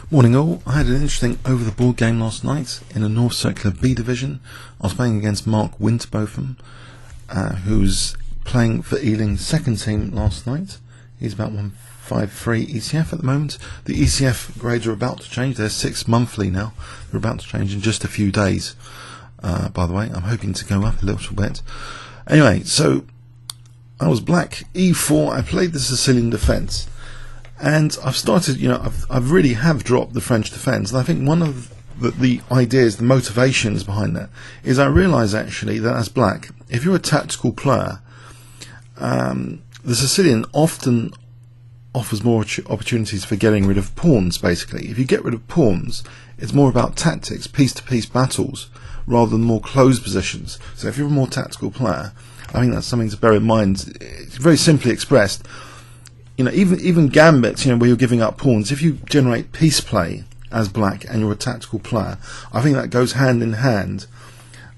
Morning all. I had an interesting over-the-board game last night in a North Circular B division. I was playing against Mark Winterbotham, who's playing for Ealing's second team last night. He's about 153 ECF at the moment. The ECF grades are about to change. They're 6 monthly now. They're about to change in just a few days. By the way, I'm hoping to go up a little bit. Anyway, so I was black E4. I played the Sicilian Defence. And I've started, I've really have dropped the French defence, and I think one of the ideas, the motivations behind that, is I realise actually that as black, if you're a tactical player, the Sicilian often offers more opportunities for getting rid of pawns, basically. If you get rid of pawns, it's more about tactics, piece-to-piece battles, rather than more closed positions. So if you're a more tactical player, I think that's something to bear in mind. It's very simply expressed. Even gambits, where you're giving up pawns, if you generate piece play as black and you're a tactical player, I think that goes hand in hand.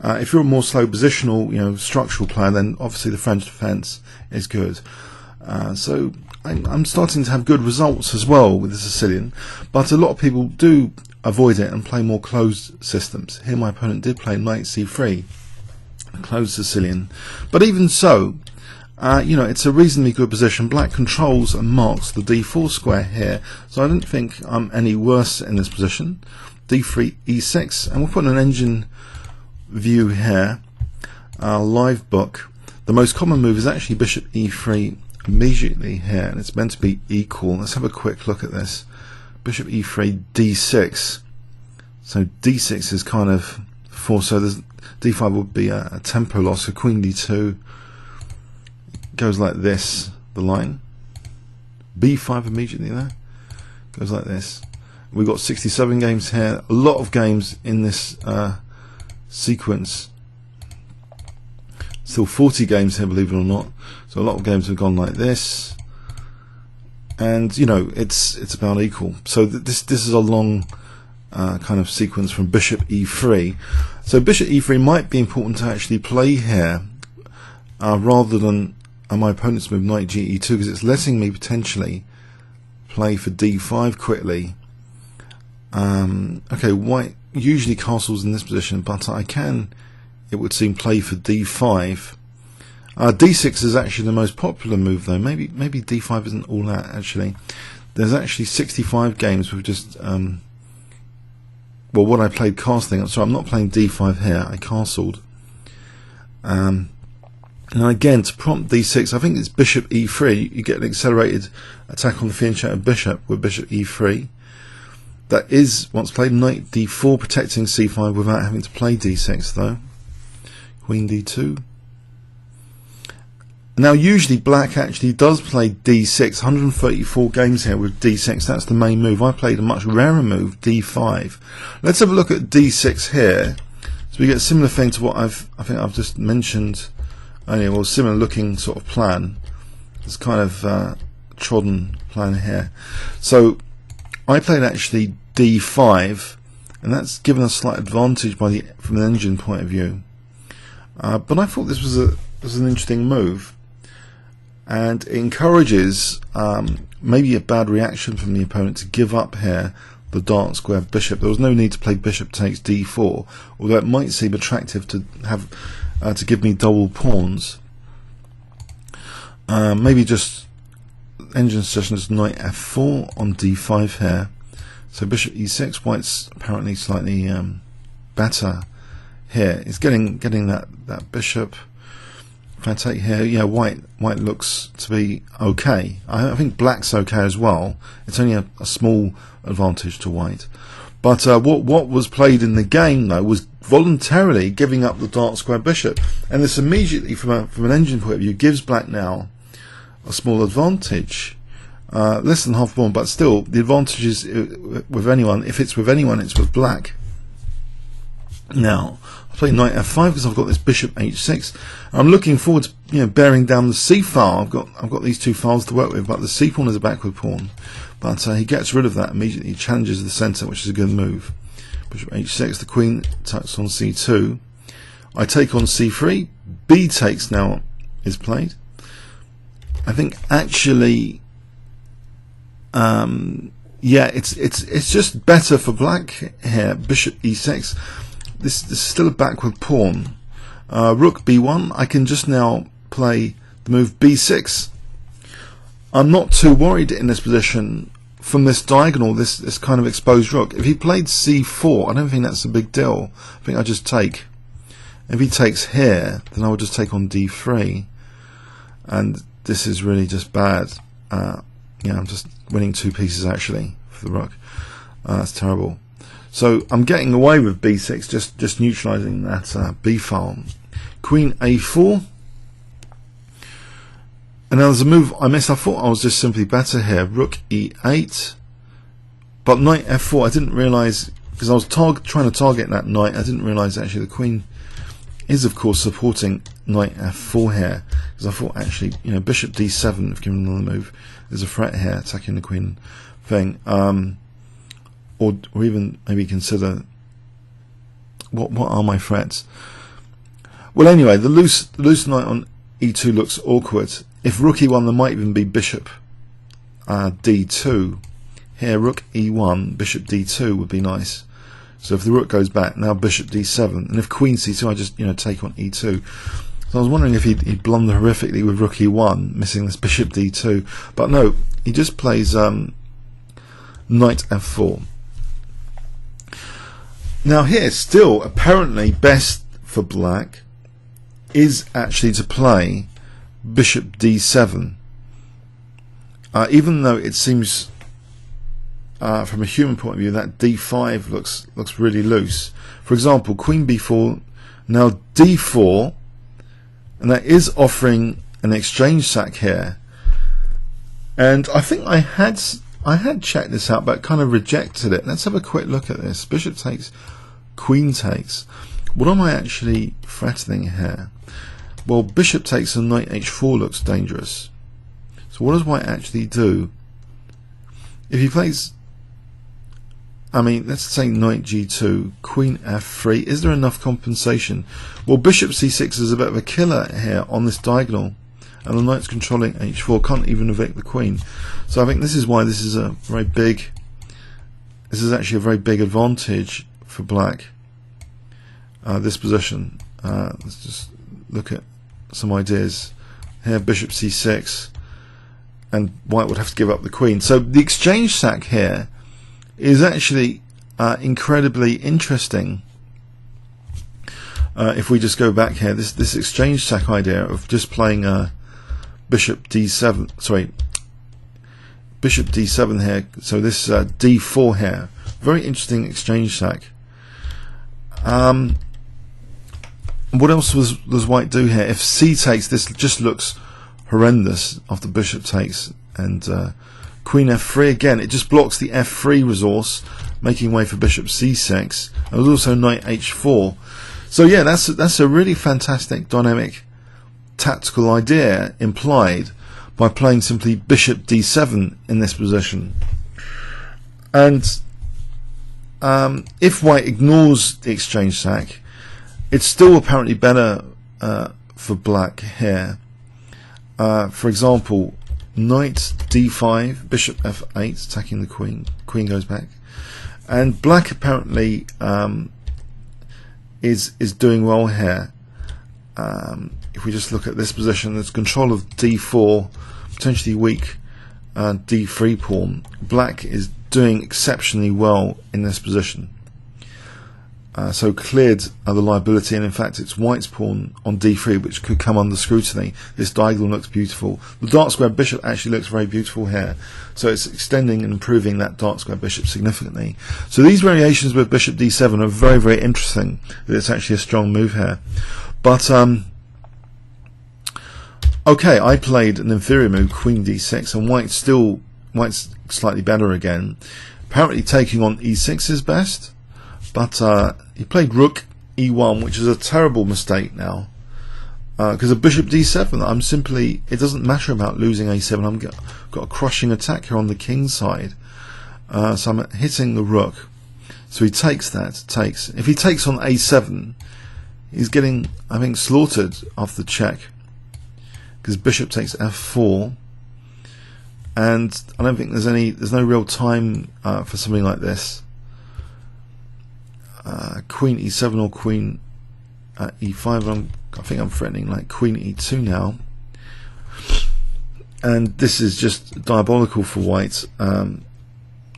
If you're a more slow positional, structural player, then obviously the French defence is good. So I'm starting to have good results as well with the Sicilian, but a lot of people do avoid it and play more closed systems. Here my opponent did play knight c3, a closed Sicilian, but even so, it's a reasonably good position. Black controls and marks the d4 square here, so I don't think I'm any worse in this position. d3 e6, and we'll put an engine view here, live book. The most common move is actually bishop e3 immediately here, and it's meant to be equal. Let's have a quick look at this. Bishop e3 d6, so d6 is kind of 4, so there's d5 would be a tempo loss, so queen d2 goes like this, the line. b5 immediately there, goes like this. We've got 67 games here, a lot of games in this sequence. Still 40 games here, believe it or not. So a lot of games have gone like this, and it's about equal. So this is a long kind of sequence from bishop e3. So bishop e3 might be important to actually play here, rather than my opponent's move knight ge2, because it's letting me potentially play for d5 quickly. Okay, white usually castles in this position, but I can, it would seem, play for d5. d6 is actually the most popular move though. Maybe d5 isn't all that actually. There's actually 65 games with just what I played castling. So I'm not playing d5 here, I castled. Now again, to prompt d6, I think it's bishop e3. You get an accelerated attack on the fianchetto bishop with bishop e3. That is once played. Knight d4, protecting c5 without having to play d6 though. Queen d2. Now usually black actually does play d6. 134 games here with d6. That's the main move. I played a much rarer move, d5. Let's have a look at d6 here. So we get a similar thing to what I think I've just mentioned. Well, similar looking sort of plan. It's kind of trodden plan here. So I played actually d5, and that's given a slight advantage from an engine point of view. But I thought this was an interesting move, and it encourages maybe a bad reaction from the opponent to give up here the dark square bishop. There was no need to play bishop takes d4, although it might seem attractive to have to give me double pawns. Maybe just engine suggestion is knight f4 on d5 here. So bishop e6, white's apparently slightly better here. It's getting that bishop. If I take here, white looks to be okay. I think black's okay as well. It's only a small advantage to white. But what was played in the game though was voluntarily giving up the dark square bishop, and this immediately, from an engine point of view, gives black now a small advantage, less than half pawn, but still the advantage is with anyone. If it's with anyone, it's with black. Now I play knight f5 because I've got this bishop h6. I'm looking forward to bearing down the c file. I've got these two files to work with, but the c pawn is a backward pawn. But he gets rid of that immediately. He challenges the centre, which is a good move. Bishop h6, the queen tucks on c2. I take on c3. B takes now is played. I think actually yeah, it's just better for black here. Bishop e6. This is still a backward pawn. Rook b1. I can just now play the move b6. I'm not too worried in this position from this diagonal, this kind of exposed rook. If he played c4, I don't think that's a big deal. I think I just take. If he takes here, then I would just take on d3, and this is really just bad. Yeah, I'm just winning 2 pieces actually for the rook. That's terrible. So I'm getting away with b6, just neutralizing that b file. Queen a4. And now there's a move I missed. I thought I was just simply better here. Rook e8. But knight f4, I didn't realize, because I was trying to target that knight, I didn't realize actually the queen is of course supporting knight f4 here. Because I thought actually, you know, bishop d7, if given another move, there's a threat here attacking the queen thing. Or even maybe consider what are my threats. Well, anyway, the loose knight on e2 looks awkward. If rook e1, there might even be bishop d2. Here, rook e1, bishop d2 would be nice. So if the rook goes back, now bishop d7, and if queen c2, I just take on e2. So I was wondering if he'd blunder horrifically with rook e1, missing this bishop d2, but no, he just plays knight f4. Now here, still apparently best for black is actually to play bishop d7, even though it seems from a human point of view that d5 looks really loose. For example, queen b4, now d4, and that is offering an exchange sack here. And I think I had checked this out, but kind of rejected it. Let's have a quick look at this. Bishop takes, queen takes. What am I actually threatening here? Well, bishop takes and knight h4 looks dangerous. So what does white actually do? If he plays, I mean, let's say knight g2, queen f3, is there enough compensation? Well, bishop c6 is a bit of a killer here on this diagonal, and the knight's controlling h4, can't even evict the queen. So I think this is why this is a very big, this is actually a very big advantage for black, this position. Let's just look at some ideas here. Bishop c6, and white would have to give up the queen. So the exchange sack here is actually incredibly interesting. If we just go back here, this exchange sack idea of just playing bishop d7, sorry, bishop d7 here, so this d4 here, very interesting exchange sack. What else does white do here? If c takes, this just looks horrendous after bishop takes, and queen f3 again, it just blocks the f3 resource, making way for bishop c6. There's also knight h4. So yeah, that's a really fantastic dynamic tactical idea implied by playing simply bishop d7 in this position. And if white ignores the exchange sack, it's still apparently better for black here. For example, knight d5, bishop f8, attacking the queen. Queen goes back, and black apparently is doing well here. If we just look at this position, there's control of d4, potentially weak d3 pawn. Black is doing exceptionally well in this position. So cleared the liability, and in fact it's white's pawn on d3 which could come under scrutiny. This diagonal looks beautiful. The dark square bishop actually looks very beautiful here, so it's extending and improving that dark square bishop significantly. So these variations with bishop d7 are very, very interesting. It's actually a strong move here. But okay, I played an inferior move, queen d6, and white's slightly better again. Apparently taking on e6 is best, but he played rook e1, which is a terrible mistake now, because of bishop d7. I'm simply, it doesn't matter about losing a7. I've got a crushing attack here on the king side, so I'm hitting the rook. So he takes that, takes. If he takes on a7, he's getting, I think, slaughtered off the check, because bishop takes f4, and I don't think there's no real time for something like this. Queen e7 or queen e5. I think I'm threatening like queen e2 now, and this is just diabolical for white. You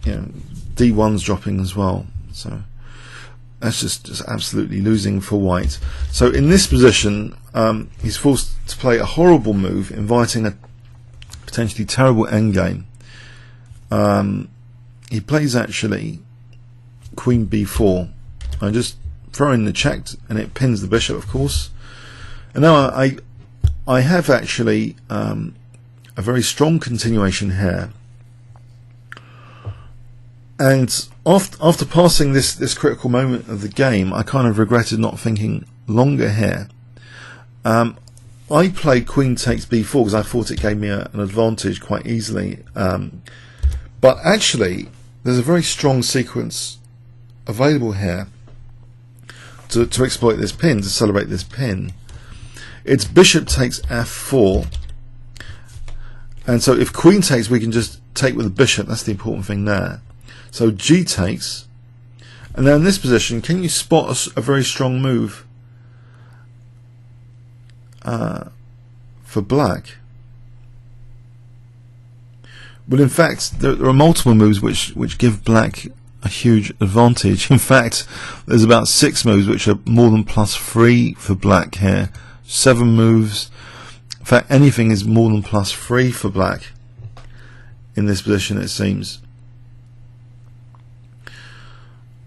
know, d1's dropping as well, so that's just absolutely losing for white. So in this position, he's forced to play a horrible move, inviting a potentially terrible endgame. He plays actually queen b4. I just throw in the check, and it pins the bishop, of course. And now I have actually a very strong continuation here. And after passing this critical moment of the game, I kind of regretted not thinking longer here. I played queen takes b4 because I thought it gave me an advantage quite easily. But actually, there's a very strong sequence available here to exploit this pin, to celebrate this pin. It's bishop takes f4, and so if queen takes, we can just take with the bishop. That's the important thing there. So g takes, and now in this position, can you spot a very strong move for black? Well, in fact, there are multiple moves which give black a huge advantage. In fact, there's about 6 moves which are more than +3 for black here. 7 moves. In fact, anything is more than +3 for black in this position, it seems.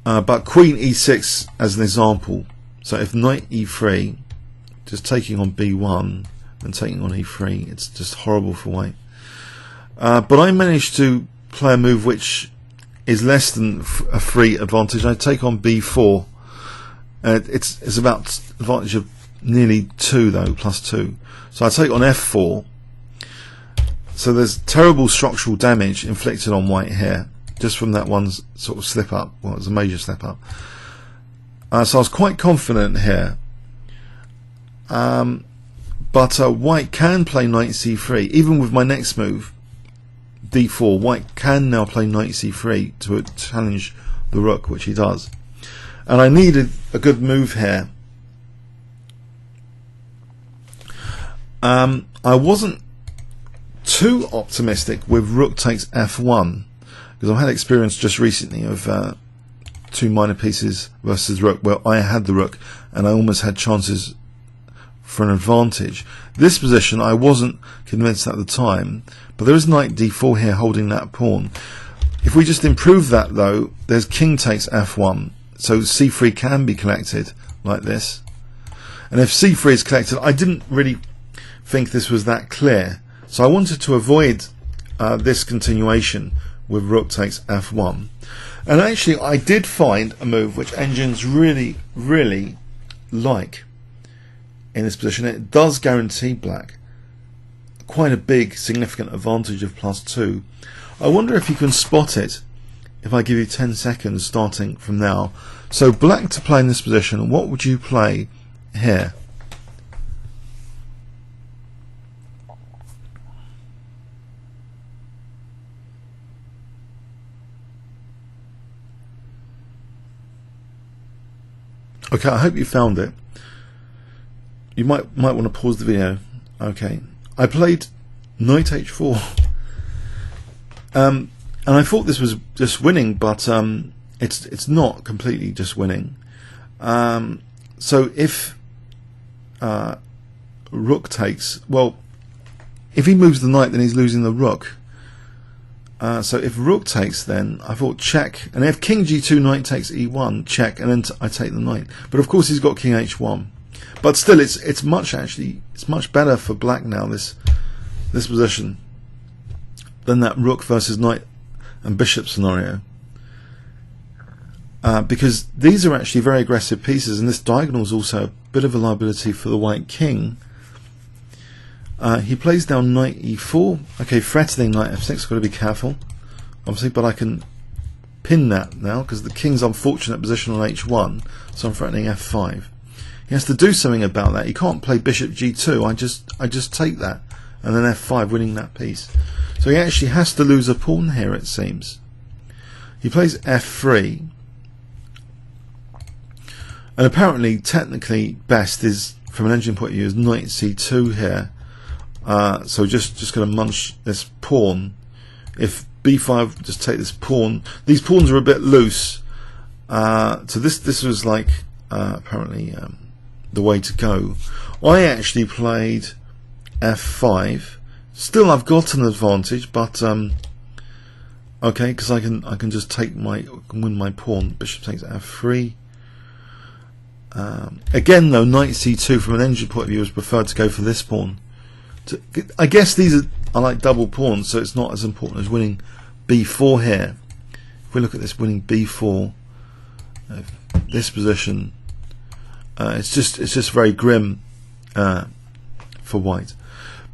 But queen e6 as an example. So if knight e3, just taking on b1 and taking on e3, it's just horrible for white. But I managed to play a move which is less than a 3 advantage. I take on b4. It's about advantage of nearly 2 though, +2. So I take on f4. So there's terrible structural damage inflicted on white here, just from that one sort of slip up. Well, it was a major slip up. So I was quite confident here. But white can play knight c3. Even with my next move, d4, white can now play knight c3 to challenge the rook, which he does. And I needed a good move here. I wasn't too optimistic with rook takes f1, because I've had experience just recently of 2 minor pieces versus rook where I had the rook and I almost had chances for an advantage. This position I wasn't convinced at the time, but there is knight d4 here holding that pawn. If we just improve that though, there's king takes f1, so c3 can be collected like this. And if c3 is collected, I didn't really think this was that clear, so I wanted to avoid this continuation with rook takes f1. And actually I did find a move which engines really like in this position. It does guarantee black quite a big significant advantage of +2. I wonder if you can spot it if I give you 10 seconds starting from now. So black to play in this position, what would you play here? Okay, I hope you found it. You might want to pause the video. Okay, I played knight h4, and I thought this was just winning, but it's not completely just winning. So if rook takes, well, if he moves the knight, then he's losing the rook. So if rook takes, then I thought check, and if king g2 knight takes e1, check, and then I take the knight. But of course he's got king h1. But still, it's much better for black now, this position, than that rook versus knight and bishop scenario, because these are actually very aggressive pieces, and this diagonal is also a bit of a liability for the white king. He plays down knight e4. Okay, threatening knight f6. Got to be careful, obviously, but I can pin that now because the king's unfortunate position on h1. So I'm threatening f5. He has to do something about that. He can't play bishop g2. I just take that and then f5, winning that piece. So he actually has to lose a pawn here, it seems. He plays f3, and apparently, technically, best is, from an engine point of view, is knight c2 here. So just going to munch this pawn. If b5, just take this pawn. These pawns are a bit loose. So this was like apparently the way to go. I actually played f5. Still, I've got an advantage, but okay, because I can just take win my pawn. Bishop takes f3. Again, though, knight c2 from an engine point of view is preferred to go for this pawn. I guess these are like double pawns, so it's not as important as winning b4 here. If we look at this, winning b4, this position, it's just very grim for white.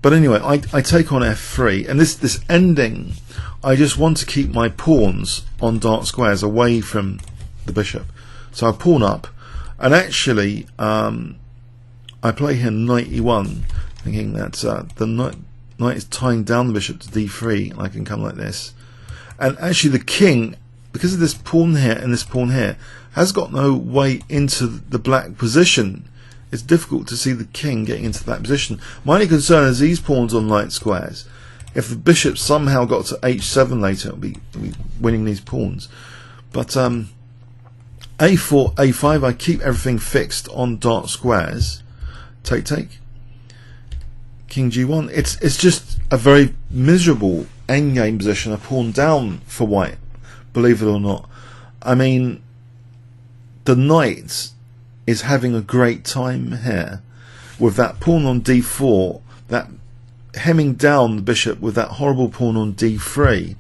But anyway, I take on f3, and this ending, I just want to keep my pawns on dark squares away from the bishop. So I pawn up, and actually I play here knight e1, thinking that the knight is tying down the bishop to d3, and I can come like this. And actually the king, because of this pawn here and this pawn here, has got no way into the black position. It's difficult to see the king getting into that position. My only concern is these pawns on light squares. If the bishop somehow got to h7 later, it'll be winning these pawns. But a4, a5, I keep everything fixed on dark squares. Take, king g1. It's just a very miserable endgame position, a pawn down for white, believe it or not. I mean, the knight is having a great time here with that pawn on d4, that hemming down the bishop with that horrible pawn on d3.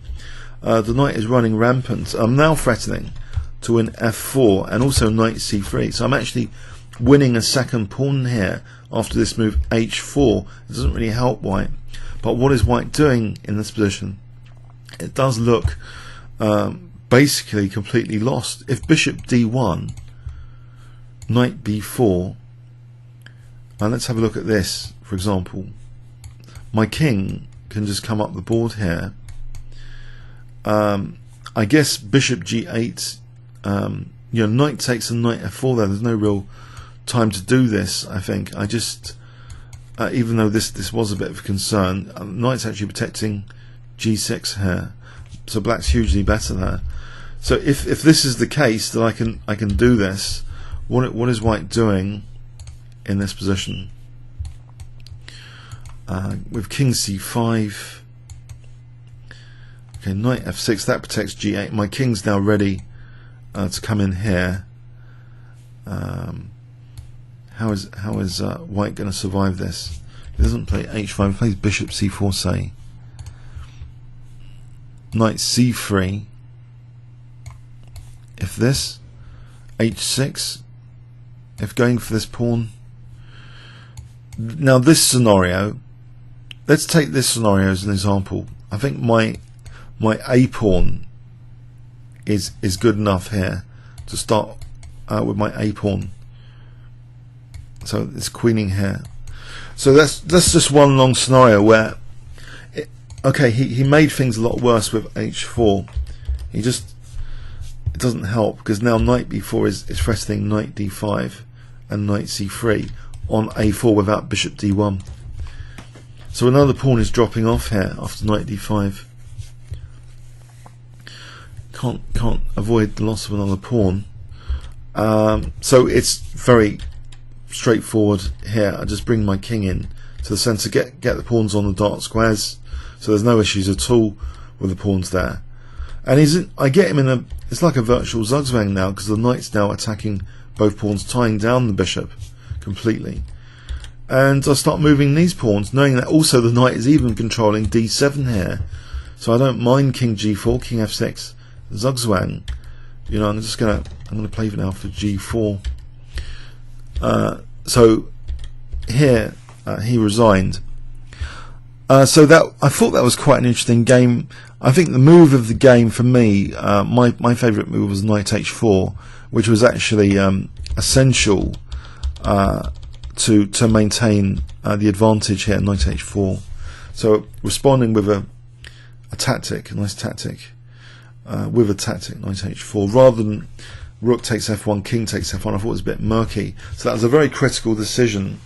The knight is running rampant. I'm now threatening to win f4 and also knight c3, so I'm actually winning a second pawn here after this move h4. It doesn't really help white, but what is white doing in this position? It does look basically completely lost. If bishop d1, knight b4, and let's have a look at this, for example. My king can just come up the board here. I guess bishop g8, knight takes and knight f4 there. There's no real time to do this, I think. I just, even though this was a bit of a concern, knight's actually protecting g6 here, so black's hugely better there. So if this is the case, that I can do this. What is white doing in this position? With king c5, okay, knight f6, that protects g8. My king's now ready to come in here. How is white going to survive this? He doesn't play h5, he plays bishop c4, say. Knight c3. If this, h6, if going for this pawn. Now this scenario, let's take this scenario as an example. I think my a pawn is good enough here to start with my a pawn. So it's queening here. So that's just one long scenario where, okay, he made things a lot worse with h4. It doesn't help, because now knight b4 is threatening knight d5 and knight c3 on a4 without bishop d1. So another pawn is dropping off here after knight d5. Can't avoid the loss of another pawn. So it's very straightforward here. I just bring my king in to the centre, get the pawns on the dark squares, so there's no issues at all with the pawns there. And I get him in it's like a virtual zugzwang now, because the knight's now attacking both pawns, tying down the bishop completely. And I start moving these pawns, knowing that also the knight is even controlling d7 here. So I don't mind king g4, king f6, zugzwang. I'm gonna play for now for g4. So here he resigned. So that, I thought that was quite an interesting game. I think the move of the game for me, my favourite move was knight h4, which was actually essential to maintain the advantage here, knight h4. So responding with a tactic, a nice tactic, with a tactic, knight h4, rather than rook takes f1, king takes f1. I thought it was a bit murky. So that was a very critical decision.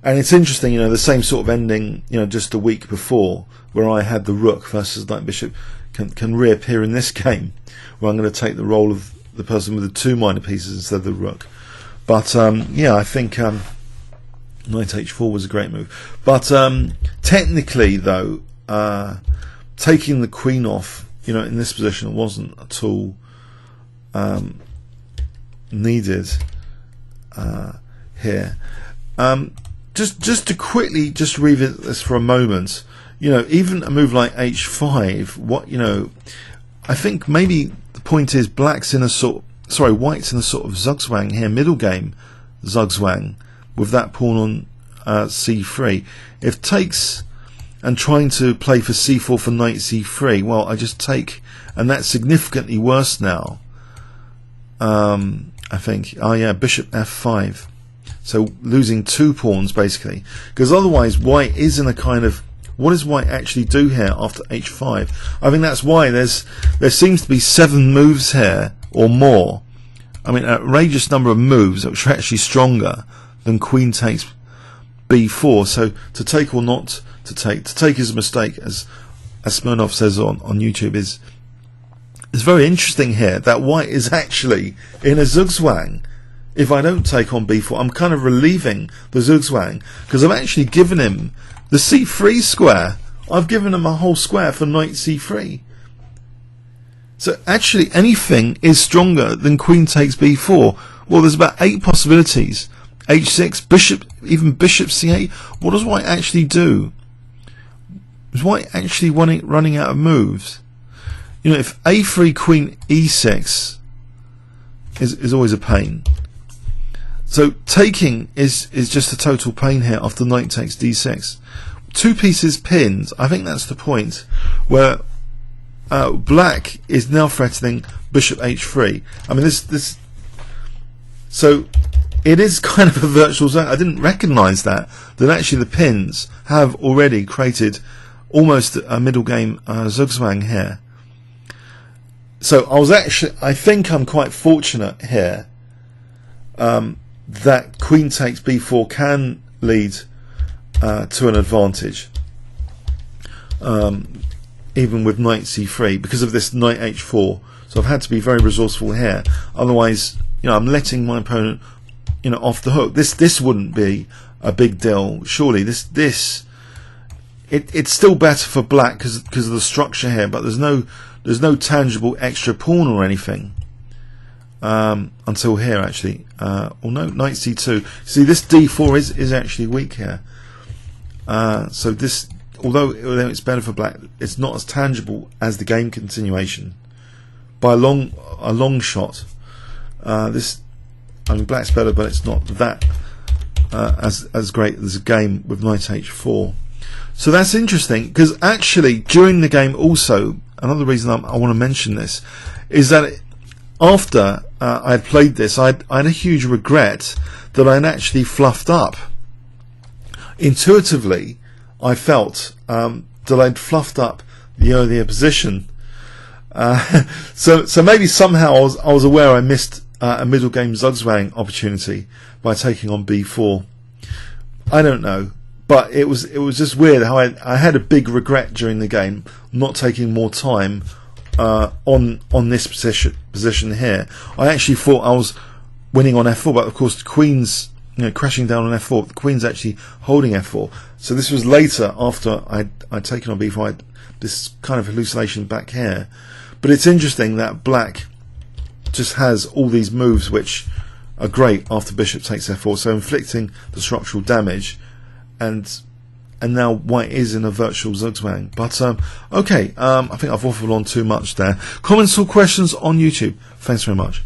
And it's interesting, the same sort of ending, just a week before, where I had the rook versus knight bishop, can reappear in this game, where I'm going to take the role of the person with the 2 minor pieces instead of the rook. But yeah, I think knight h4 was a great move. But technically, though, taking the queen off, in this position, wasn't at all needed here. Just to quickly revisit this for a moment, even a move like h5, I think maybe the point is white's in a sort of zugzwang here, middle game zugzwang, with that pawn on c3. If takes and trying to play for c4 for knight c3, well, I just take, and that's significantly worse now. I think, oh yeah, bishop f5. So losing 2 pawns basically, because otherwise white is in a kind of, what does white actually do here after h5? I think that's why there seems to be 7 moves here or more. I mean, an outrageous number of moves which are actually stronger than queen takes b4. So to take or not to take is a mistake, as Smirnov says on YouTube. Is very interesting here that white is actually in a zugzwang. If I don't take on b4, I'm kind of relieving the zugzwang, because I've actually given him the c3 square. I've given him a whole square for knight c3. So actually anything is stronger than queen takes b4. Well, there's about 8 possibilities. h6, bishop, even bishop c8. What does white actually do? Is white actually running out of moves? If a3 queen e6 is always a pain. So taking is just a total pain here after knight takes d6. 2 pieces pinned. I think that's the point where black is now threatening bishop h3. I mean, this. So it is kind of a virtual zone. I didn't recognise that actually the pins have already created almost a middle game zugzwang here. So I think I'm quite fortunate here that queen takes b4 can lead to an advantage, even with knight c3, because of this knight h4. So I've had to be very resourceful here. Otherwise, I'm letting my opponent, off the hook. This wouldn't be a big deal, surely. It's still better for black because of the structure here, but there's no tangible extra pawn or anything until here, actually. Or no, knight c2. See, this d4 is actually weak here. So this, although it's better for black, it's not as tangible as the game continuation by a long shot. Black's better, but it's not that as great as a game with knight h4. So that's interesting, because actually during the game also, another reason I want to mention this is that after I had played this, I had a huge regret that I'd actually fluffed up. Intuitively, I felt that I'd fluffed up the earlier position. So maybe somehow I was aware I missed a middle game zugzwang opportunity by taking on b4. I don't know. But it was just weird how I had a big regret during the game not taking more time on this position here. I actually thought I was winning on f4, but of course the queen's crashing down on f4. The queen's actually holding f4. So this was later, after I'd taken on b4. This kind of hallucination back here. But it's interesting that black just has all these moves which are great after bishop takes f4, so inflicting the structural damage. And now white is in a virtual zugzwang. But okay, I think I've waffled on too much there. Comments or questions on YouTube? Thanks very much.